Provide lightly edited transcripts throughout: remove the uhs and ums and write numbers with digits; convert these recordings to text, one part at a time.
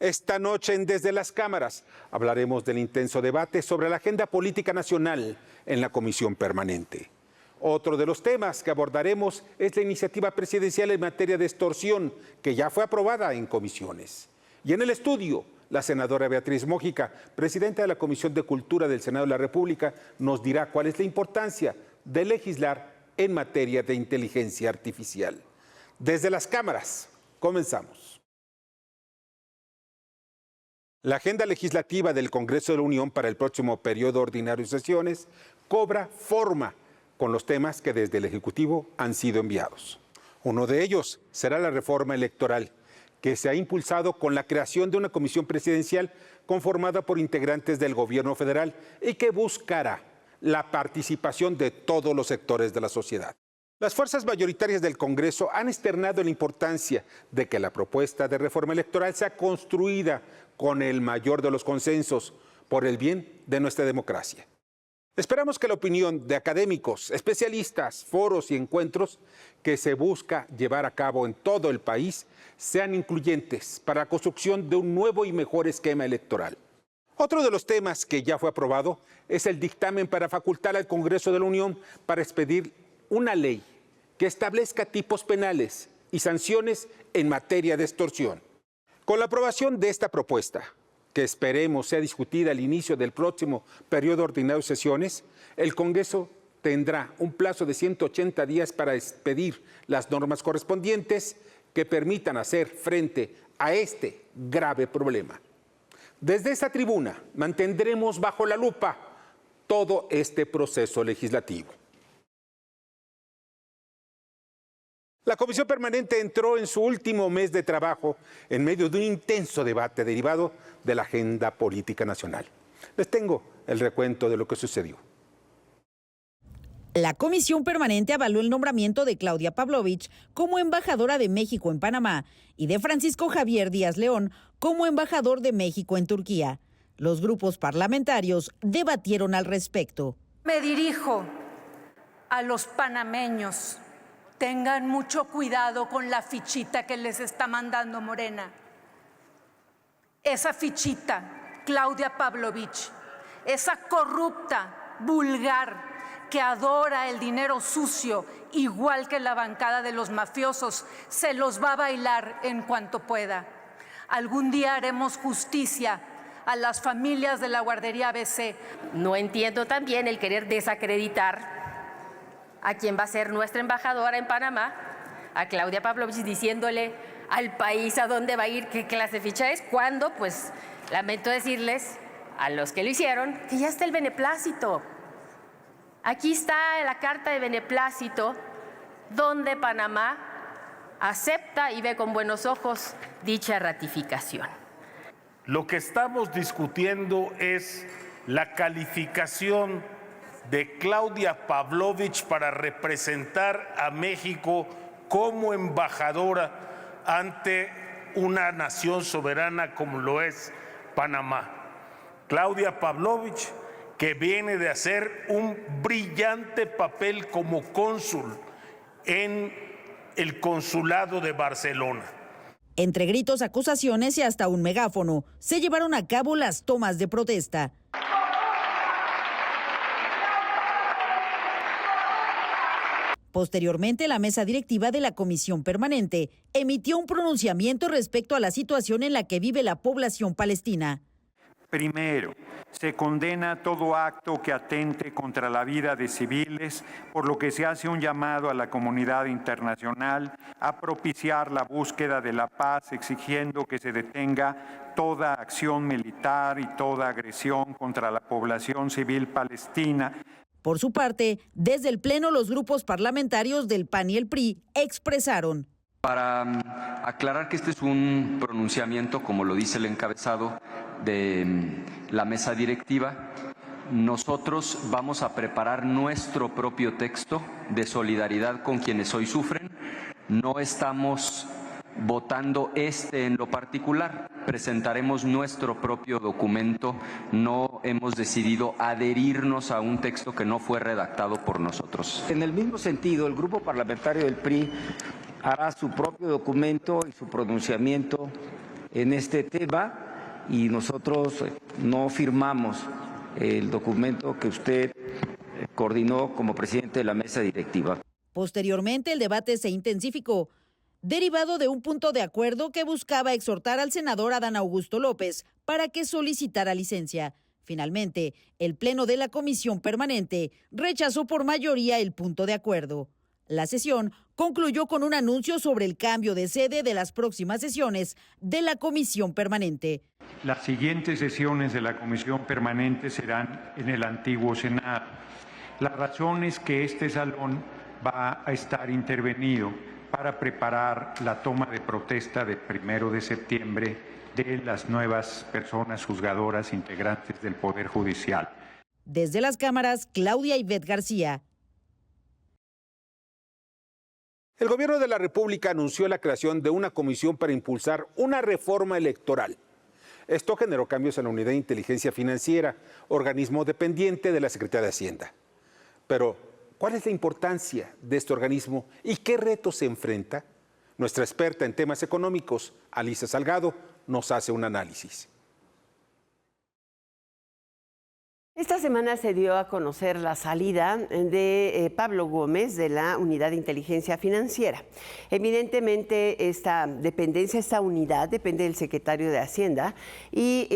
Esta noche en Desde las Cámaras hablaremos del intenso debate sobre la agenda política nacional en la Comisión Permanente. Otro de los temas que abordaremos es la iniciativa presidencial en materia de extorsión, que ya fue aprobada en comisiones. Y en el estudio, la senadora Beatriz Mójica, presidenta de la Comisión de Cultura del Senado de la República, nos dirá cuál es la importancia de legislar en materia de inteligencia artificial. Desde las cámaras, comenzamos. La agenda legislativa del Congreso de la Unión para el próximo periodo ordinario de sesiones cobra forma con los temas que desde el Ejecutivo han sido enviados. Uno de ellos será la reforma electoral, que se ha impulsado con la creación de una comisión presidencial conformada por integrantes del gobierno federal y que buscará la participación de todos los sectores de la sociedad. Las fuerzas mayoritarias del Congreso han externado la importancia de que la propuesta de reforma electoral sea construida con el mayor de los consensos por el bien de nuestra democracia. Esperamos que la opinión de académicos, especialistas, foros y encuentros que se busca llevar a cabo en todo el país sean incluyentes para la construcción de un nuevo y mejor esquema electoral. Otro de los temas que ya fue aprobado es el dictamen para facultar al Congreso de la Unión para expedir una ley que establezca tipos penales y sanciones en materia de extorsión. Con la aprobación de esta propuesta, que esperemos sea discutida al inicio del próximo periodo ordinario de sesiones, el Congreso tendrá un plazo de 180 días para expedir las normas correspondientes que permitan hacer frente a este grave problema. Desde esta tribuna mantendremos bajo la lupa todo este proceso legislativo. La Comisión Permanente entró en su último mes de trabajo en medio de un intenso debate derivado de la agenda política nacional. Les tengo el recuento de lo que sucedió. La Comisión Permanente avaló el nombramiento de Claudia Pavlovich como embajadora de México en Panamá y de Francisco Javier Díaz León como embajador de México en Turquía. Los grupos parlamentarios debatieron al respecto. Me dirijo a los panameños. Tengan mucho cuidado con la fichita que les está mandando Morena. Esa fichita, Claudia Pavlovich, esa corrupta, vulgar, que adora el dinero sucio, igual que la bancada de los mafiosos, se los va a bailar en cuanto pueda. Algún día haremos justicia a las familias de la guardería ABC. No entiendo también el querer desacreditar a quien va a ser nuestra embajadora en Panamá, a Claudia Pavlovich, diciéndole al país a dónde va a ir, qué clase de ficha es, cuando, pues, lamento decirles a los que lo hicieron, que ya está el beneplácito. Aquí está la carta de beneplácito, donde Panamá acepta y ve con buenos ojos dicha ratificación. Lo que estamos discutiendo es la calificación de Claudia Pavlovich para representar a México como embajadora ante una nación soberana como lo es Panamá. Claudia Pavlovich, que viene de hacer un brillante papel como cónsul en el consulado de Barcelona. Entre gritos, acusaciones y hasta un megáfono, se llevaron a cabo las tomas de protesta. Posteriormente, la mesa directiva de la Comisión Permanente emitió un pronunciamiento respecto a la situación en la que vive la población palestina. Primero, se condena todo acto que atente contra la vida de civiles, por lo que se hace un llamado a la comunidad internacional a propiciar la búsqueda de la paz, exigiendo que se detenga toda acción militar y toda agresión contra la población civil palestina. Por su parte, desde el Pleno, los grupos parlamentarios del PAN y el PRI expresaron. Para aclarar que este es un pronunciamiento, como lo dice el encabezado de la mesa directiva, nosotros vamos a preparar nuestro propio texto de solidaridad con quienes hoy sufren. No estamos votando en lo particular, presentaremos nuestro propio documento, no hemos decidido adherirnos a un texto que no fue redactado por nosotros. En el mismo sentido, el grupo parlamentario del PRI hará su propio documento y su pronunciamiento en este tema y nosotros no firmamos el documento que usted coordinó como presidente de la mesa directiva. Posteriormente, el debate se intensificó, derivado de un punto de acuerdo que buscaba exhortar al senador Adán Augusto López para que solicitara licencia. Finalmente, el Pleno de la Comisión Permanente rechazó por mayoría el punto de acuerdo. La sesión concluyó con un anuncio sobre el cambio de sede de las próximas sesiones de la Comisión Permanente. Las siguientes sesiones de la Comisión Permanente serán en el antiguo Senado. La razón es que este salón va a estar intervenido para preparar la toma de protesta del 1 de septiembre de las nuevas personas juzgadoras integrantes del Poder Judicial. Desde las cámaras, Claudia Ivette García. El gobierno de la República anunció la creación de una comisión para impulsar una reforma electoral. Esto generó cambios en la Unidad de Inteligencia Financiera, organismo dependiente de la Secretaría de Hacienda. Pero, ¿cuál es la importancia de este organismo y qué retos se enfrenta? Nuestra experta en temas económicos, Alisa Salgado, nos hace un análisis. Esta semana se dio a conocer la salida de Pablo Gómez de la Unidad de Inteligencia Financiera. Evidentemente, esta dependencia, esta unidad depende del secretario de Hacienda y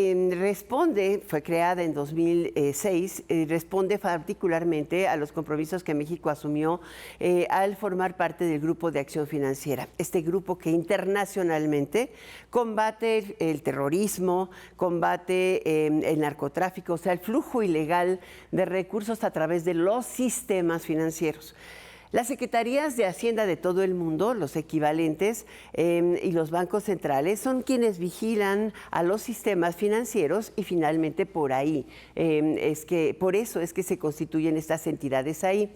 fue creada en 2006, responde particularmente a los compromisos que México asumió al formar parte del Grupo de Acción Financiera. Este grupo que internacionalmente combate el terrorismo, combate el narcotráfico, o sea, el flujo ilegal de recursos a través de los sistemas financieros. Las secretarías de Hacienda de todo el mundo, los equivalentes y los bancos centrales son quienes vigilan a los sistemas financieros y finalmente por eso es que se constituyen estas entidades ahí.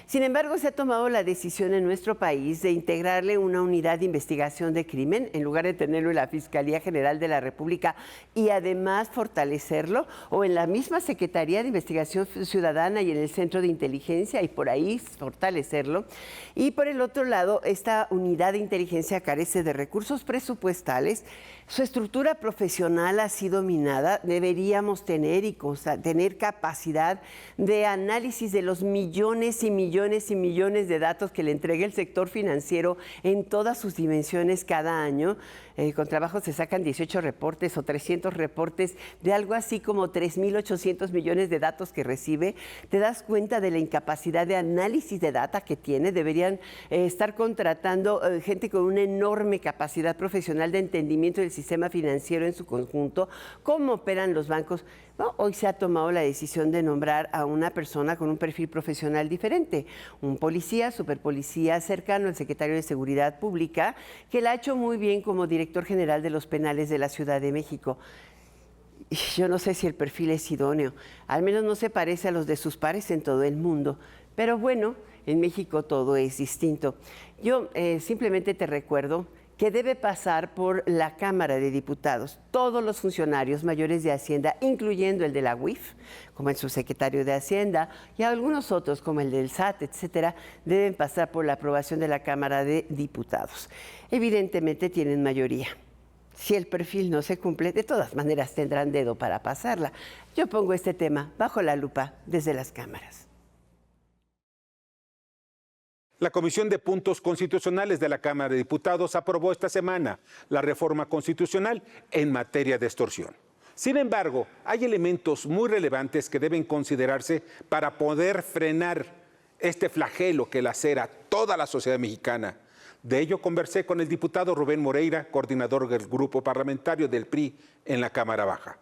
Sin embargo, se ha tomado la decisión en nuestro país de integrarle una unidad de investigación de crimen en lugar de tenerlo en la Fiscalía General de la República y además fortalecerlo o en la misma Secretaría de Investigación Ciudadana y en el Centro de Inteligencia y por ahí fortalecerlo. Y por el otro lado, esta unidad de inteligencia carece de recursos presupuestales. Su estructura profesional ha sido minada. Deberíamos tener capacidad de análisis de los millones y millones y millones de datos que le entrega el sector financiero en todas sus dimensiones cada año. Con trabajo se sacan 18 reportes o 300 reportes de algo así como 3.800 millones de datos que recibe. Te das cuenta de la incapacidad de análisis de data que tiene. Deberían estar contratando gente con una enorme capacidad profesional de entendimiento del sistema financiero en su conjunto, cómo operan los bancos. ¿No? Hoy se ha tomado la decisión de nombrar a una persona con un perfil profesional diferente, un policía, superpolicía cercano al secretario de Seguridad Pública, que la ha hecho muy bien como director general de los penales de la Ciudad de México. Yo no sé si el perfil es idóneo, al menos no se parece a los de sus pares en todo el mundo, pero bueno, en México todo es distinto. Yo simplemente te recuerdo que debe pasar por la Cámara de Diputados. Todos los funcionarios mayores de Hacienda, incluyendo el de la UIF, como el subsecretario de Hacienda, y algunos otros, como el del SAT, etcétera, deben pasar por la aprobación de la Cámara de Diputados. Evidentemente tienen mayoría. Si el perfil no se cumple, de todas maneras tendrán dedo para pasarla. Yo pongo este tema bajo la lupa desde las cámaras. La Comisión de Puntos Constitucionales de la Cámara de Diputados aprobó esta semana la reforma constitucional en materia de extorsión. Sin embargo, hay elementos muy relevantes que deben considerarse para poder frenar este flagelo que lacera toda la sociedad mexicana. De ello conversé con el diputado Rubén Moreira, coordinador del grupo parlamentario del PRI en la Cámara Baja.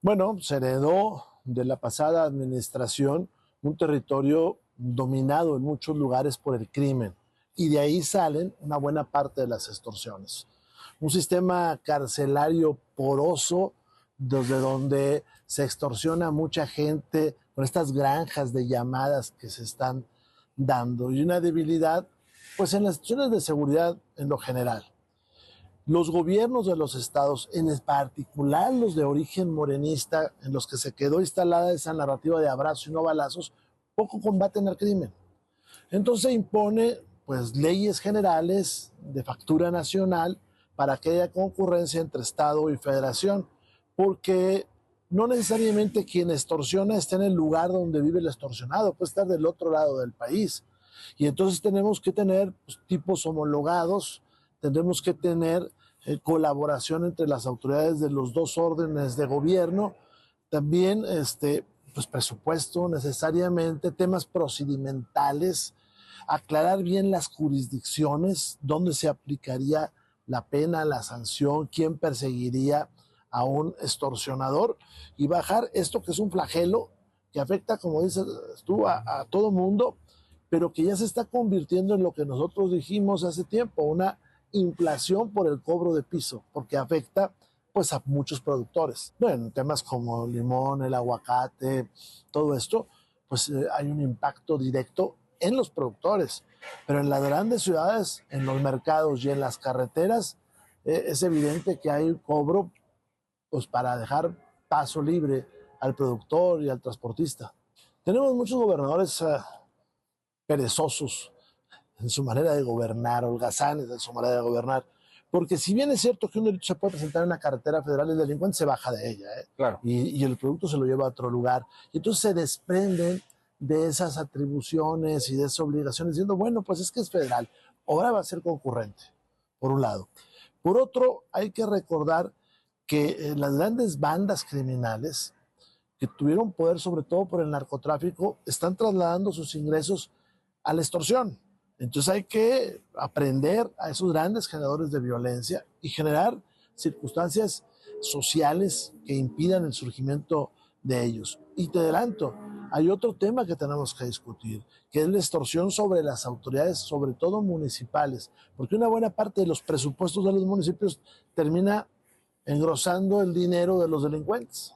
Bueno, se heredó de la pasada administración un territorio dominado en muchos lugares por el crimen, y de ahí salen una buena parte de las extorsiones. Un sistema carcelario poroso desde donde se extorsiona a mucha gente con estas granjas de llamadas que se están dando, y una debilidad pues en las instituciones de seguridad en lo general. Los gobiernos de los estados, en particular los de origen morenista, en los que se quedó instalada esa narrativa de abrazos y no balazos, poco combaten al crimen. Entonces se impone pues leyes generales de factura nacional para que haya concurrencia entre Estado y Federación, porque no necesariamente quien extorsiona está en el lugar donde vive el extorsionado, puede estar del otro lado del país. Y entonces tenemos que tener tipos homologados, tendremos que tener colaboración entre las autoridades de los dos órdenes de gobierno, también pues presupuesto necesariamente, temas procedimentales, aclarar bien las jurisdicciones, dónde se aplicaría la pena, la sanción, quién perseguiría a un extorsionador y bajar esto que es un flagelo que afecta, como dices tú, a todo mundo, pero que ya se está convirtiendo en lo que nosotros dijimos hace tiempo, una inflación por el cobro de piso, porque afecta pues a muchos productores. Bueno, temas como el limón, el aguacate, todo esto, pues hay un impacto directo en los productores, pero en las grandes ciudades, en los mercados y en las carreteras, es evidente que hay un cobro pues para dejar paso libre al productor y al transportista. Tenemos muchos gobernadores perezosos en su manera de gobernar, holgazanes en su manera de gobernar, porque si bien es cierto que un delito se puede presentar en una carretera federal, el delincuente se baja de ella, Claro. y el producto se lo lleva a otro lugar, y entonces se desprenden de esas atribuciones y de esas obligaciones, diciendo, bueno, pues es que es federal, ahora va a ser concurrente, por un lado. Por otro, hay que recordar que las grandes bandas criminales que tuvieron poder, sobre todo por el narcotráfico, están trasladando sus ingresos a la extorsión. Entonces hay que aprender a esos grandes generadores de violencia y generar circunstancias sociales que impidan el surgimiento de ellos. Y te adelanto, hay otro tema que tenemos que discutir, que es la extorsión sobre las autoridades, sobre todo municipales, porque una buena parte de los presupuestos de los municipios termina engrosando el dinero de los delincuentes.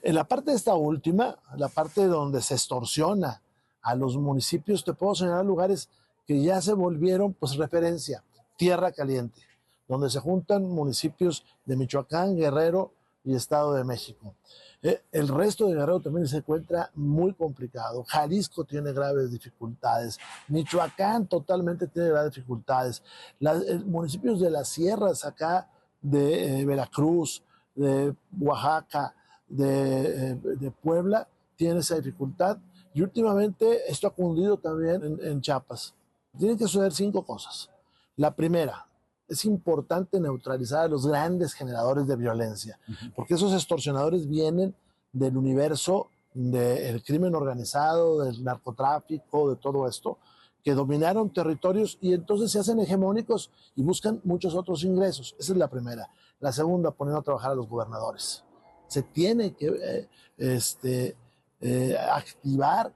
En la parte de esta última, la parte donde se extorsiona a los municipios, te puedo señalar lugares que ya se volvieron pues referencia, Tierra Caliente, donde se juntan municipios de Michoacán, Guerrero y Estado de México. El resto de Guerrero también se encuentra muy complicado. Jalisco tiene graves dificultades. Michoacán totalmente tiene graves dificultades. Municipios de las sierras acá de Veracruz, de Oaxaca, de Puebla, tienen esa dificultad. Y últimamente esto ha cundido también en Chiapas. Tienen que suceder 5 cosas. La primera, es importante neutralizar a los grandes generadores de violencia, porque esos extorsionadores vienen del universo del crimen organizado, del narcotráfico, de todo esto, que dominaron territorios y entonces se hacen hegemónicos y buscan muchos otros ingresos. Esa es la primera. La segunda, poniendo a trabajar a los gobernadores. Se tiene que activar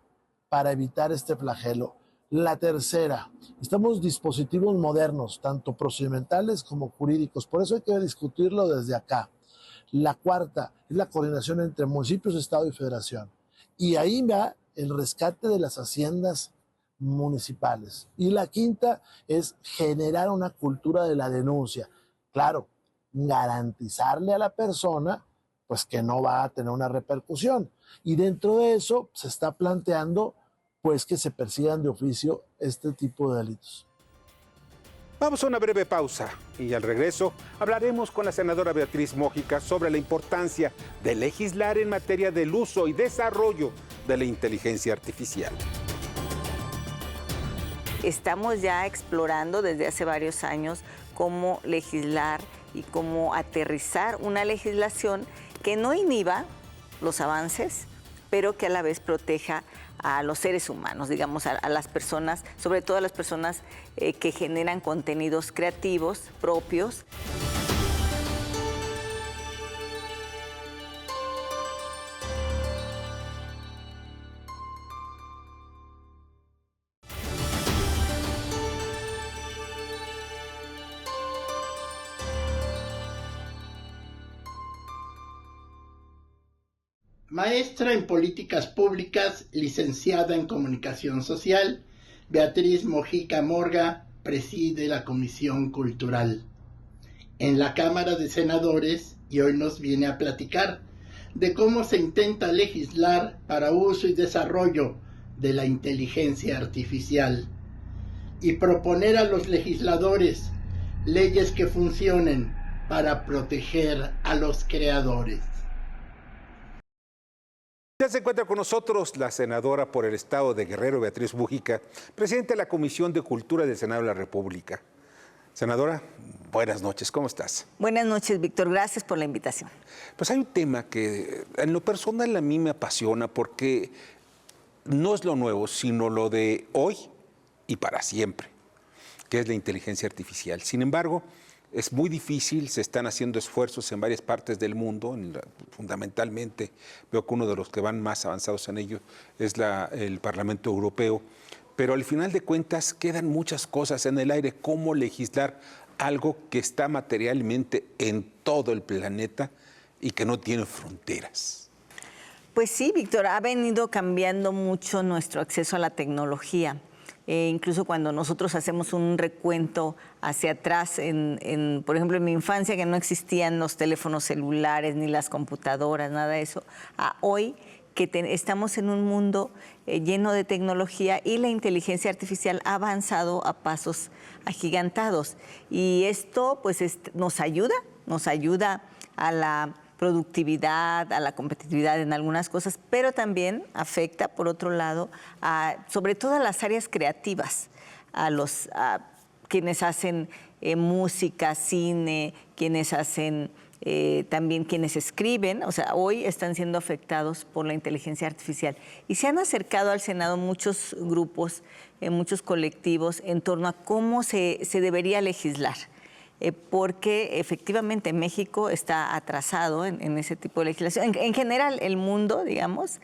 para evitar este flagelo. La tercera, estamos dispositivos modernos, tanto procedimentales como jurídicos, por eso hay que discutirlo desde acá. La cuarta es la coordinación entre municipios, Estado y Federación. Y ahí va el rescate de las haciendas municipales. Y la quinta es generar una cultura de la denuncia. Claro, garantizarle a la persona pues que no va a tener una repercusión. Y dentro de eso se está planteando pues que se persigan de oficio este tipo de delitos. Vamos a una breve pausa y al regreso hablaremos con la senadora Beatriz Mójica sobre la importancia de legislar en materia del uso y desarrollo de la inteligencia artificial. Estamos ya explorando desde hace varios años cómo legislar y cómo aterrizar una legislación que no inhiba los avances, pero que a la vez proteja a los seres humanos, digamos, a las personas, sobre todo a las personas que generan contenidos creativos propios. Maestra en Políticas Públicas, licenciada en Comunicación Social, Beatriz Mójica Morga preside la Comisión Cultural en la Cámara de Senadores y hoy nos viene a platicar de cómo se intenta legislar para uso y desarrollo de la inteligencia artificial y proponer a los legisladores leyes que funcionen para proteger a los creadores. Ya se encuentra con nosotros la senadora por el estado de Guerrero, Beatriz Múgica, presidenta de la Comisión de Cultura del Senado de la República. Senadora, buenas noches, ¿cómo estás? Buenas noches, Víctor, gracias por la invitación. Pues hay un tema que en lo personal a mí me apasiona porque no es lo nuevo, sino lo de hoy y para siempre, que es la inteligencia artificial. Sin embargo, es muy difícil, se están haciendo esfuerzos en varias partes del mundo, fundamentalmente veo que uno de los que van más avanzados en ello es el Parlamento Europeo, pero al final de cuentas quedan muchas cosas en el aire. ¿Cómo legislar algo que está materialmente en todo el planeta y que no tiene fronteras? Pues sí, Víctor, ha venido cambiando mucho nuestro acceso a la tecnología. Incluso cuando nosotros hacemos un recuento hacia atrás, por ejemplo, en mi infancia, que no existían los teléfonos celulares ni las computadoras, nada de eso, a hoy que estamos en un mundo lleno de tecnología y la inteligencia artificial ha avanzado a pasos agigantados. Y esto pues nos ayuda a la productividad, a la competitividad en algunas cosas, pero también afecta, por otro lado, sobre todo a las áreas creativas, a quienes hacen música, cine, quienes hacen también quienes escriben, o sea, hoy están siendo afectados por la inteligencia artificial. Y se han acercado al Senado muchos grupos, muchos colectivos en torno a cómo se debería legislar. Porque efectivamente México está atrasado en ese tipo de legislación. En general, el mundo, digamos,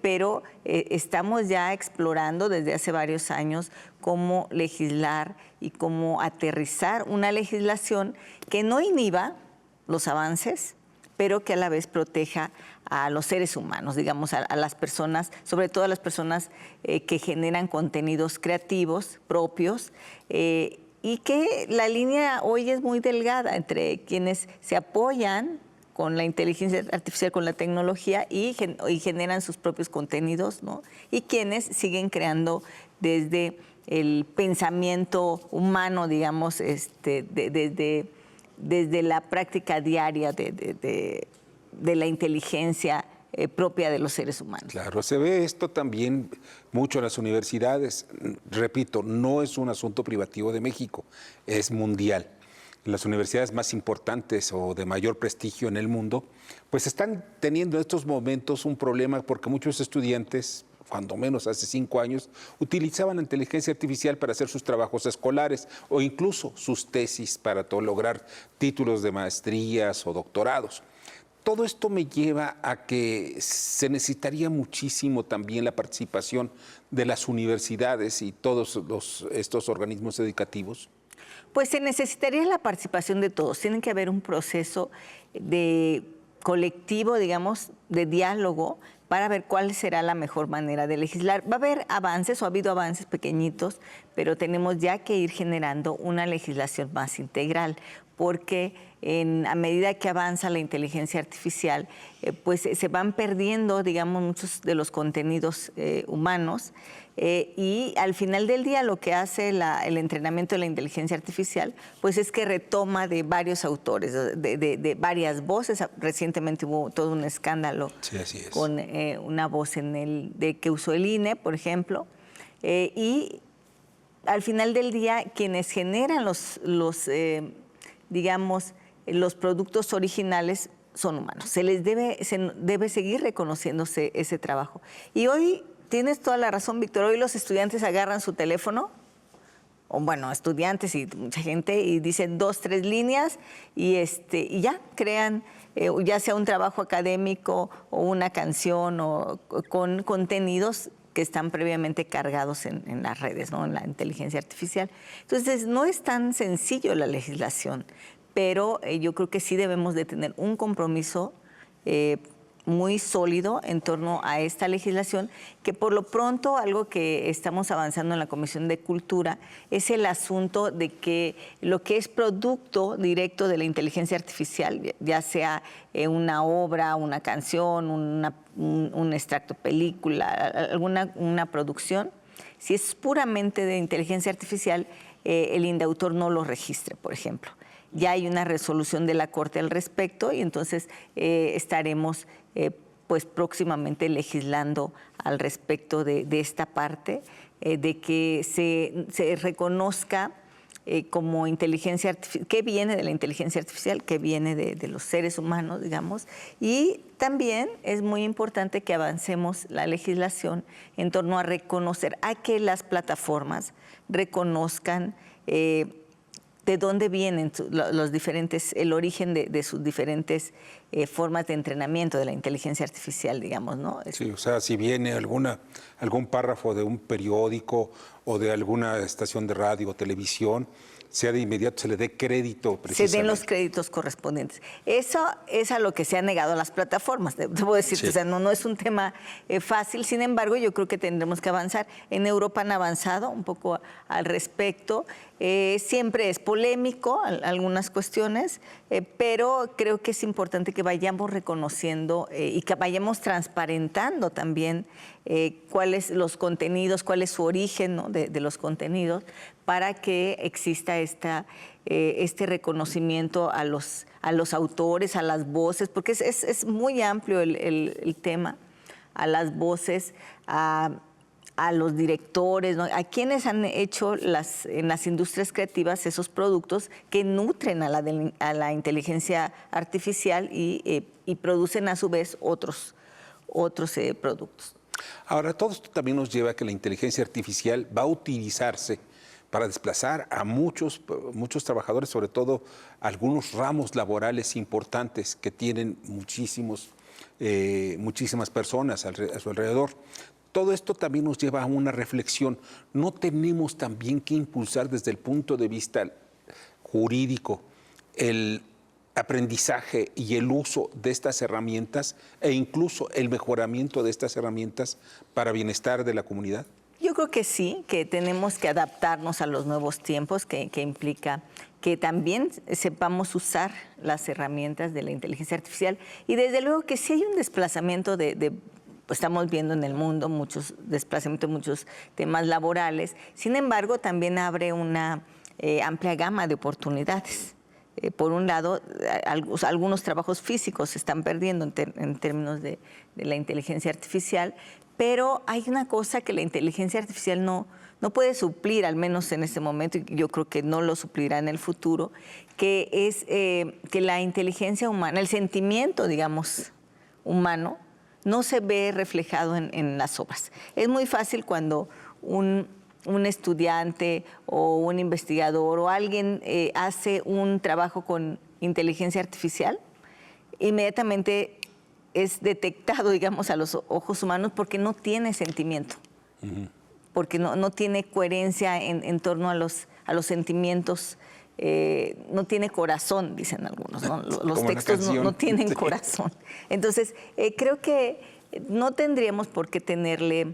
pero estamos ya explorando desde hace varios años cómo legislar y cómo aterrizar una legislación que no inhiba los avances, pero que a la vez proteja a los seres humanos, digamos, a las personas, sobre todo a las personas que generan contenidos creativos propios, y que la línea hoy es muy delgada entre quienes se apoyan con la inteligencia artificial, con la tecnología y generan sus propios contenidos, ¿no? Y quienes siguen creando desde el pensamiento humano, digamos, desde la práctica diaria de la inteligencia propia de los seres humanos. Claro, se ve esto también mucho en las universidades. Repito, no es un asunto privativo de México, es mundial. En las universidades más importantes o de mayor prestigio en el mundo, pues están teniendo en estos momentos un problema porque muchos estudiantes, cuando menos hace 5 años, utilizaban la inteligencia artificial para hacer sus trabajos escolares o incluso sus tesis para lograr títulos de maestrías o doctorados. Todo esto me lleva a que se necesitaría muchísimo también la participación de las universidades y todos estos organismos educativos. Pues se necesitaría la participación de todos. Tiene que haber un proceso de colectivo, digamos, de diálogo para ver cuál será la mejor manera de legislar. Va a haber avances, o ha habido avances pequeñitos, pero tenemos ya que ir generando una legislación más integral, porque a medida que avanza la inteligencia artificial, pues se van perdiendo, digamos, muchos de los contenidos humanos, y al final del día lo que hace el entrenamiento de la inteligencia artificial, pues es que retoma de varios autores, de varias voces. Recientemente hubo todo un escándalo, sí, así es, con una voz que usó el INE, por ejemplo, y al final del día quienes generan digamos, los productos originales son humanos. Se debe seguir reconociéndose ese trabajo. Y hoy tienes toda la razón, Víctor. Hoy los estudiantes agarran su teléfono, o bueno, estudiantes y mucha gente, y dicen 2, 3 líneas y ya crean, ya sea un trabajo académico o una canción o con contenidos que están previamente cargados en las redes, ¿no? En la inteligencia artificial. Entonces, no es tan sencillo la legislación, pero yo creo que sí debemos de tener un compromiso muy sólido en torno a esta legislación, que por lo pronto algo que estamos avanzando en la Comisión de Cultura es el asunto de que lo que es producto directo de la inteligencia artificial, ya sea una obra, una canción, un extracto película, una producción, si es puramente de inteligencia artificial, el indautor no lo registre, por ejemplo. Ya hay una resolución de la Corte al respecto y entonces estaremos pues próximamente legislando al respecto de esta parte, de que se reconozca como inteligencia artificial, qué viene de la inteligencia artificial, qué viene de los seres humanos, digamos, y también es muy importante que avancemos la legislación en torno a reconocer, a que las plataformas reconozcan de dónde vienen los diferentes, el origen de sus diferentes formas de entrenamiento de la inteligencia artificial, digamos, ¿no? Sí, o sea, si viene algún párrafo de un periódico o de alguna estación de radio o televisión, sea de inmediato se le dé crédito precisamente. Se den los créditos correspondientes. Eso es a lo que se ha negado a las plataformas, debo decirte, sí. O sea, no es un tema fácil, sin embargo, yo creo que tendremos que avanzar. En Europa han avanzado un poco al respecto. Siempre es polémico algunas cuestiones, pero creo que es importante que vayamos reconociendo y que vayamos transparentando también cuáles los contenidos, cuál es su origen, ¿no? de los contenidos, para que exista este reconocimiento a los autores, a las voces, porque es muy amplio el tema, a las voces, a los directores, ¿no? A quienes han hecho en las industrias creativas esos productos que nutren a la inteligencia artificial y producen a su vez otros productos. Ahora, todo esto también nos lleva a que la inteligencia artificial va a utilizarse para desplazar a muchos trabajadores, sobre todo algunos ramos laborales importantes que tienen muchísimas personas a su alrededor. Todo esto también nos lleva a una reflexión. ¿No tenemos también que impulsar desde el punto de vista jurídico el aprendizaje y el uso de estas herramientas e incluso el mejoramiento de estas herramientas para bienestar de la comunidad? Yo creo que sí, que tenemos que adaptarnos a los nuevos tiempos, que implica que también sepamos usar las herramientas de la inteligencia artificial y desde luego que sí hay un desplazamiento pues estamos viendo en el mundo muchos desplazamientos, muchos temas laborales. Sin embargo, también abre una amplia gama de oportunidades. Por un lado, algunos trabajos físicos se están perdiendo en términos de la inteligencia artificial, pero hay una cosa que la inteligencia artificial no puede suplir, al menos en este momento, y yo creo que no lo suplirá en el futuro, que es que la inteligencia humana, el sentimiento, digamos, humano, no se ve reflejado en las obras. Es muy fácil cuando un estudiante o un investigador o alguien hace un trabajo con inteligencia artificial, inmediatamente es detectado, digamos, a los ojos humanos porque no tiene sentimiento, porque no tiene coherencia en torno a los sentimientos. No tiene corazón, dicen algunos, ¿no? Los textos no tienen corazón. Entonces, creo que no tendríamos por qué tenerle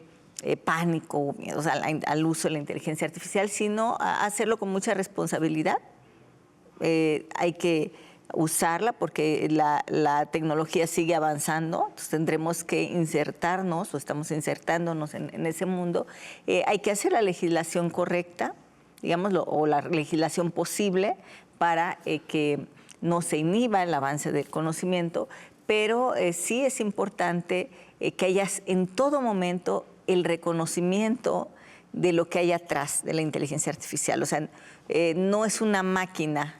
pánico o miedo al uso de la inteligencia artificial, sino a hacerlo con mucha responsabilidad. Hay que usarla porque la tecnología sigue avanzando, entonces tendremos que insertarnos o estamos insertándonos en ese mundo. Hay que hacer la legislación correcta, digámoslo, o la legislación posible para que no se inhiba el avance del conocimiento, pero sí es importante que haya en todo momento el reconocimiento de lo que hay atrás de la inteligencia artificial. O sea, no es una máquina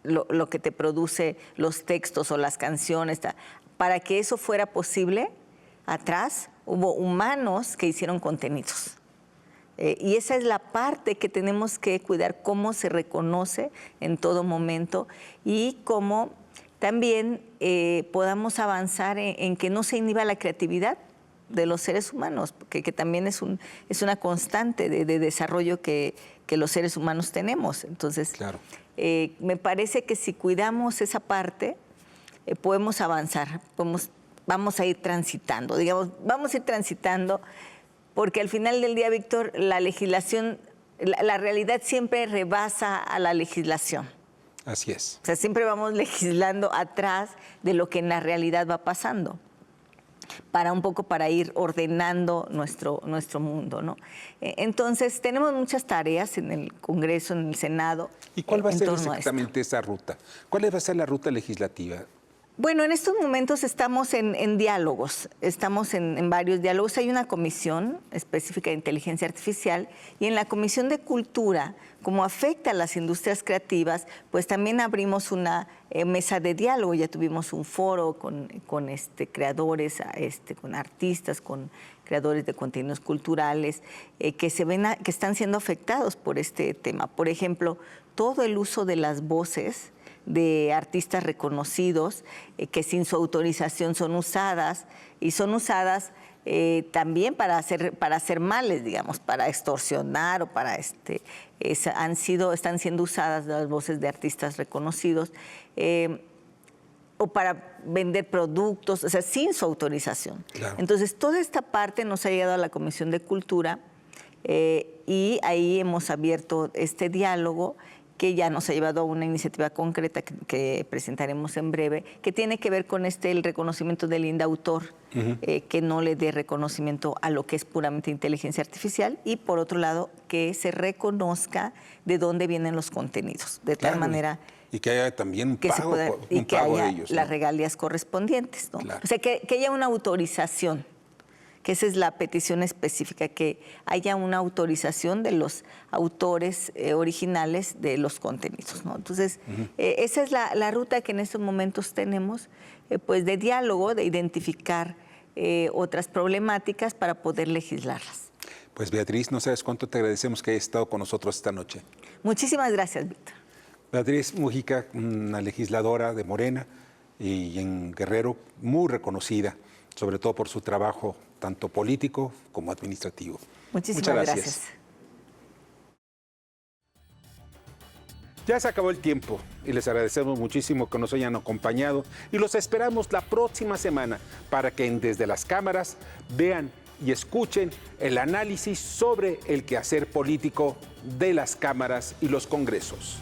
lo que te produce los textos o las canciones. Para que eso fuera posible, atrás hubo humanos que hicieron contenidos. Y esa es la parte que tenemos que cuidar, cómo se reconoce en todo momento y cómo también podamos avanzar en que no se inhiba la creatividad de los seres humanos, que también es una constante de desarrollo que los seres humanos tenemos. Entonces, claro. Me parece que si cuidamos esa parte, podemos avanzar, vamos a ir transitando, porque al final del día, Víctor, la legislación, la realidad siempre rebasa a la legislación. Así es. O sea, siempre vamos legislando atrás de lo que en la realidad va pasando. para ir ordenando nuestro mundo, ¿no? Entonces, tenemos muchas tareas en el Congreso, en el Senado. ¿Y cuál va a ser torno exactamente esa ruta? ¿Cuál va a ser la ruta legislativa? Bueno, en estos momentos estamos en diálogos, estamos en varios diálogos. Hay una comisión específica de inteligencia artificial y en la Comisión de Cultura, como afecta a las industrias creativas, pues también abrimos una mesa de diálogo. Ya tuvimos un foro con creadores, con artistas, con creadores de contenidos culturales que están siendo afectados por este tema. Por ejemplo, todo el uso de las voces de artistas reconocidos que sin su autorización son usadas y son usadas también para hacer males, digamos, para extorsionar o para están siendo usadas las voces de artistas reconocidos o para vender productos, o sea, sin su autorización. Claro. Entonces, toda esta parte nos ha llegado a la Comisión de Cultura y ahí hemos abierto este diálogo que ya nos ha llevado a una iniciativa concreta que presentaremos en breve, que tiene que ver con el reconocimiento del indautor, que no le dé reconocimiento a lo que es puramente inteligencia artificial, y por otro lado, que se reconozca de dónde vienen los contenidos, de tal manera y que haya también un pago, y que haya de ellos, ¿no? Las regalías correspondientes, ¿no? Claro. O sea, que haya una autorización, que esa es la petición específica, que haya una autorización de los autores originales de los contenidos, ¿no? Entonces, esa es la ruta que en estos momentos tenemos, pues de diálogo, de identificar otras problemáticas para poder legislarlas. Pues Beatriz, no sabes cuánto te agradecemos que hayas estado con nosotros esta noche. Muchísimas gracias, Víctor. Beatriz Mujica, una legisladora de Morena y en Guerrero, muy reconocida, sobre todo por su trabajo tanto político como administrativo. Muchas gracias. Ya se acabó el tiempo y les agradecemos muchísimo que nos hayan acompañado y los esperamos la próxima semana para que desde las cámaras vean y escuchen el análisis sobre el quehacer político de las cámaras y los congresos.